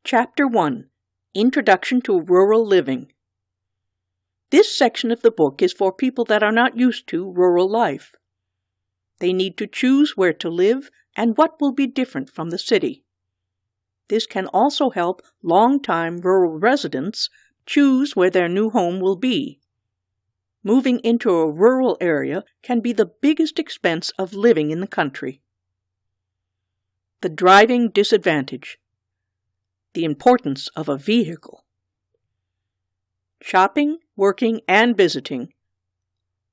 Chapter 1, Introduction to Rural Living. This section of the book is for people that are not used to rural life. They need to choose where to live and what will be different from the city. This can also help long-time rural residents choose where their new home will be. Moving into a rural area can be the biggest expense of living in the country. The driving disadvantage. The importance of a vehicle. Shopping, working, and visiting.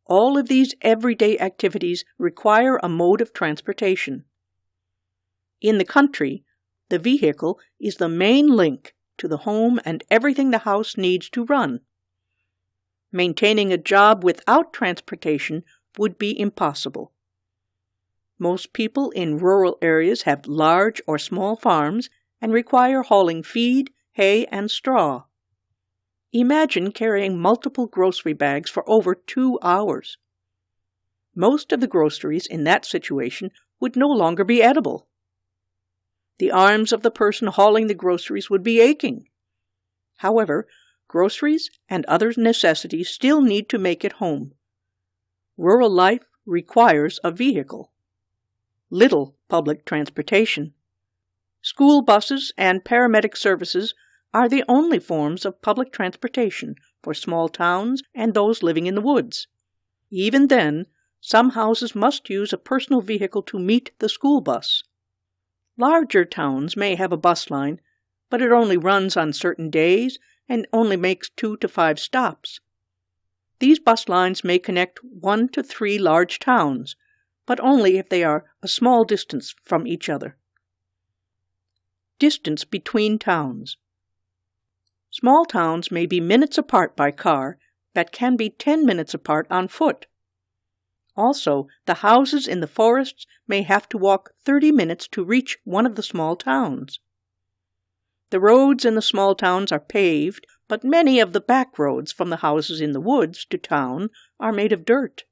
All of these everyday activities require a mode of transportation. In the country, the vehicle is the main link to the home and everything the house needs to run. Maintaining a job without transportation would be impossible. Most people in rural areas have large or small farms and require hauling feed, hay, and straw. Imagine carrying multiple grocery bags for over 2 hours. Most of the groceries in that situation would no longer be edible. The arms of the person hauling the groceries would be aching. However, groceries and other necessities still need to make it home. Rural life requires a vehicle. Little public transportation. School buses and paramedic services are the only forms of public transportation for small towns and those living in the woods. Even then, some houses must use a personal vehicle to meet the school bus. Larger towns may have a bus line, but it only runs on certain days and only makes 2 to 5 stops. These bus lines may connect 1 to 3 large towns, but only if they are a small distance from each other. Distance between towns. Small towns may be minutes apart by car, but can be 10 minutes apart on foot. Also, the houses in the forests may have to walk 30 minutes to reach one of the small towns. The roads in the small towns are paved, but many of the back roads from the houses in the woods to town are made of dirt.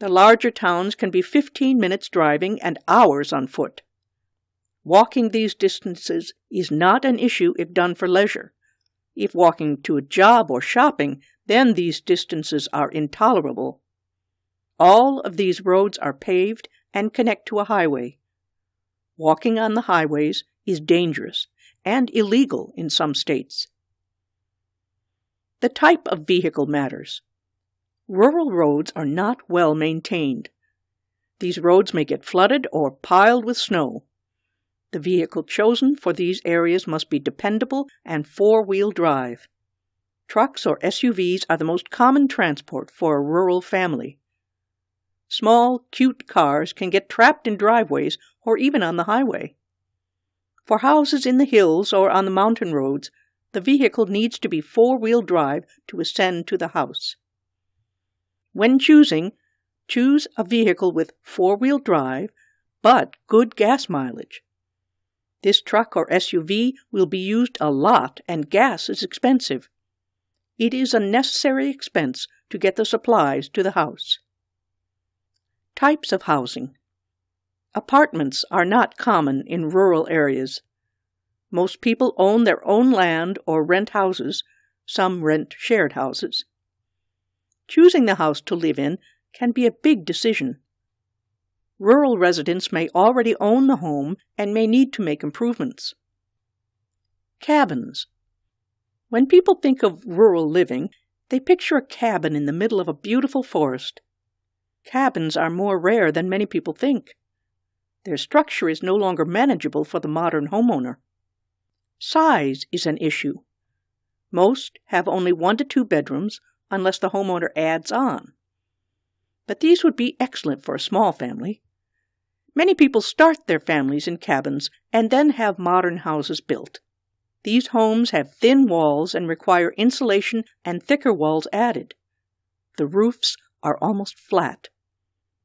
The larger towns can be 15 minutes driving and hours on foot. Walking these distances is not an issue if done for leisure. If walking to a job or shopping, then these distances are intolerable. All of these roads are paved and connect to a highway. Walking on the highways is dangerous and illegal in some states. The type of vehicle matters. Rural roads are not well maintained. These roads may get flooded or piled with snow. The vehicle chosen for these areas must be dependable and 4-wheel drive. Trucks or SUVs are the most common transport for a rural family. Small, cute cars can get trapped in driveways or even on the highway. For houses in the hills or on the mountain roads, the vehicle needs to be 4-wheel drive to ascend to the house. When choosing, choose a vehicle with 4-wheel drive, but good gas mileage. This truck or SUV will be used a lot and gas is expensive. It is a necessary expense to get the supplies to the house. Types of housing. Apartments are not common in rural areas. Most people own their own land or rent houses. Some rent shared houses. Choosing the house to live in can be a big decision. Rural residents may already own the home and may need to make improvements. Cabins. When people think of rural living, they picture a cabin in the middle of a beautiful forest. Cabins are more rare than many people think. Their structure is no longer manageable for the modern homeowner. Size is an issue. Most have only 1 to 2 bedrooms unless the homeowner adds on. But these would be excellent for a small family. Many people start their families in cabins and then have modern houses built. These homes have thin walls and require insulation and thicker walls added. The roofs are almost flat.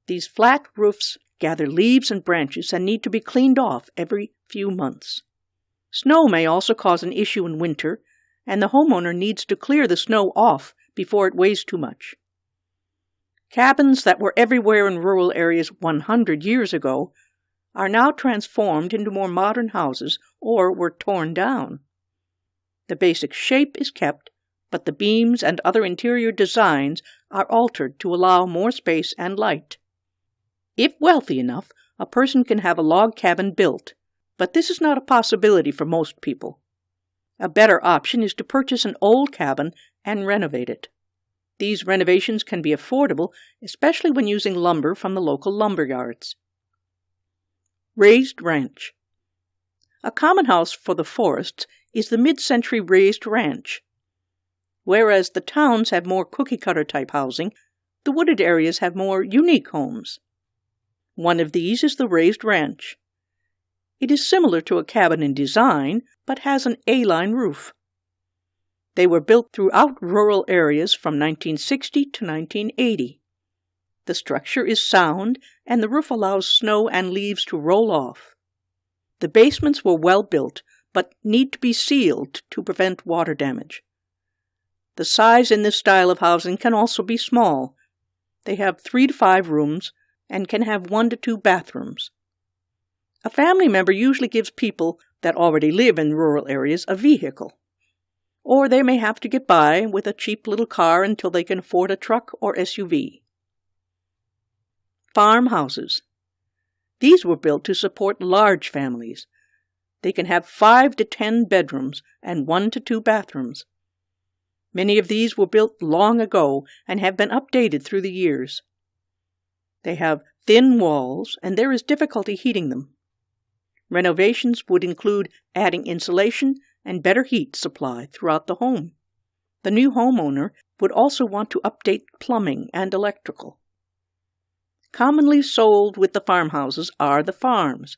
These flat roofs gather leaves and branches and need to be cleaned off every few months. Snow may also cause an issue in winter, and the homeowner needs to clear the snow off before it weighs too much. Cabins that were everywhere in rural areas 100 years ago are now transformed into more modern houses or were torn down. The basic shape is kept, but the beams and other interior designs are altered to allow more space and light. If wealthy enough, a person can have a log cabin built, but this is not a possibility for most people. A better option is to purchase an old cabin and renovate it. These renovations can be affordable, especially when using lumber from the local lumber yards. Raised ranch. A common house for the forests is the mid-century raised ranch. Whereas the towns have more cookie-cutter type housing, the wooded areas have more unique homes. One of these is the raised ranch. It is similar to a cabin in design, but has an A-line roof. They were built throughout rural areas from 1960 to 1980. The structure is sound, and the roof allows snow and leaves to roll off. The basements were well built, but need to be sealed to prevent water damage. The size in this style of housing can also be small. They have 3 to 5 rooms and can have 1 to 2 bathrooms. A family member usually gives people that already live in rural areas a vehicle, or they may have to get by with a cheap little car until they can afford a truck or SUV. Farmhouses. These were built to support large families. They can have 5 to 10 bedrooms and 1 to 2 bathrooms. Many of these were built long ago and have been updated through the years. They have thin walls, and there is difficulty heating them. Renovations would include adding insulation and better heat supply throughout the home. The new homeowner would also want to update plumbing and electrical. Commonly sold with the farmhouses are the farms.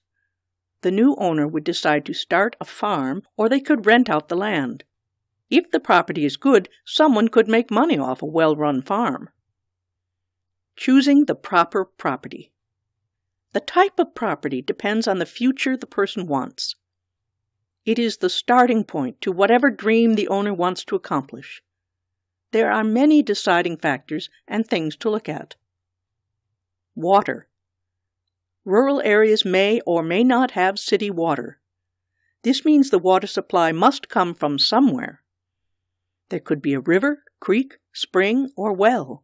The new owner would decide to start a farm, or they could rent out the land. If the property is good, someone could make money off a well-run farm. Choosing the proper property. The type of property depends on the future the person wants. It is the starting point to whatever dream the owner wants to accomplish. There are many deciding factors and things to look at. Water. Rural areas may or may not have city water. This means the water supply must come from somewhere. There could be a river, creek, spring, or well.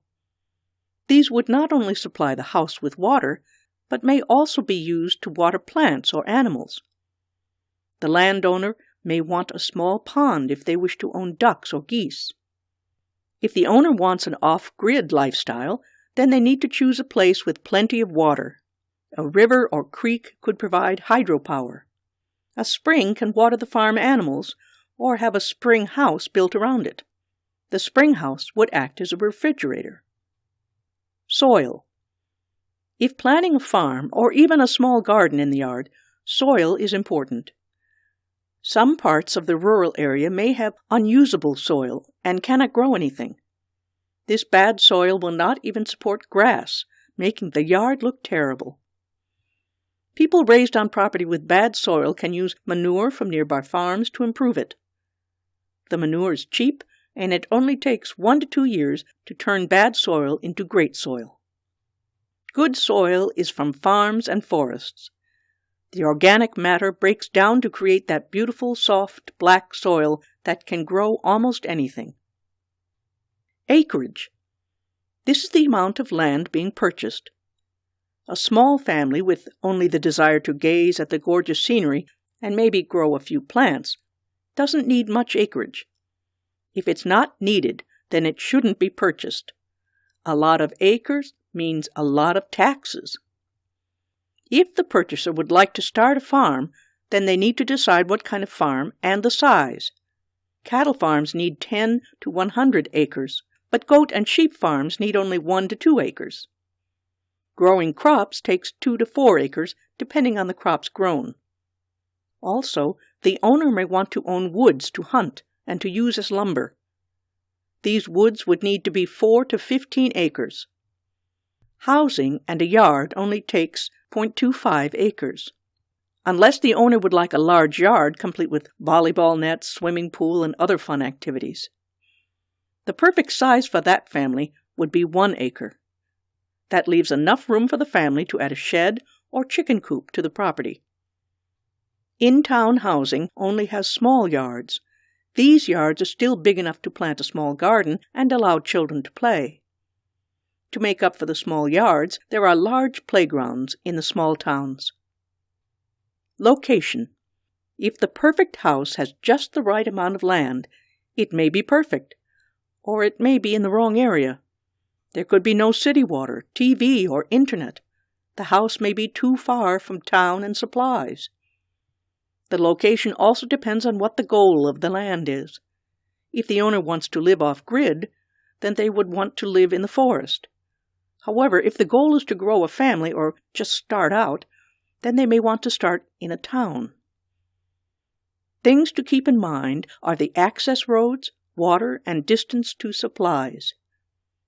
These would not only supply the house with water, but may also be used to water plants or animals. The landowner may want a small pond if they wish to own ducks or geese. If the owner wants an off-grid lifestyle, then they need to choose a place with plenty of water. A river or creek could provide hydropower. A spring can water the farm animals, or have a spring house built around it. The spring house would act as a refrigerator. Soil. If planting a farm, or even a small garden in the yard, soil is important. Some parts of the rural area may have unusable soil and cannot grow anything. This bad soil will not even support grass, making the yard look terrible. People raised on property with bad soil can use manure from nearby farms to improve it. The manure is cheap, and it only takes 1 to 2 years to turn bad soil into great soil. Good soil is from farms and forests. The organic matter breaks down to create that beautiful, soft, black soil that can grow almost anything. Acreage. This is the amount of land being purchased. A small family with only the desire to gaze at the gorgeous scenery and maybe grow a few plants doesn't need much acreage. If it's not needed, then it shouldn't be purchased. A lot of acres means a lot of taxes. If the purchaser would like to start a farm, then they need to decide what kind of farm and the size. Cattle farms need 10 to 100 acres, but goat and sheep farms need only 1 to 2 acres. Growing crops takes 2 to 4 acres, depending on the crops grown. Also, the owner may want to own woods to hunt and to use as lumber. These woods would need to be 4 to 15 acres. Housing and a yard only takes 0.25 acres. Unless the owner would like a large yard complete with volleyball nets, swimming pool, and other fun activities. The perfect size for that family would be 1 acre. That leaves enough room for the family to add a shed or chicken coop to the property. In-town housing only has small yards. These yards are still big enough to plant a small garden and allow children to play. To make up for the small yards, there are large playgrounds in the small towns. Location. If the perfect house has just the right amount of land, it may be perfect, or it may be in the wrong area. There could be no city water, TV, or internet. The house may be too far from town and supplies. The location also depends on what the goal of the land is. If the owner wants to live off-grid, then they would want to live in the forest. However, if the goal is to grow a family or just start out, then they may want to start in a town. Things to keep in mind are the access roads, water, and distance to supplies.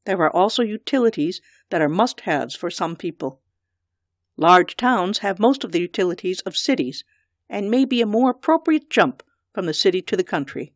There are also utilities that are must-haves for some people. Large towns have most of the utilities of cities, and may be a more appropriate jump from the city to the country.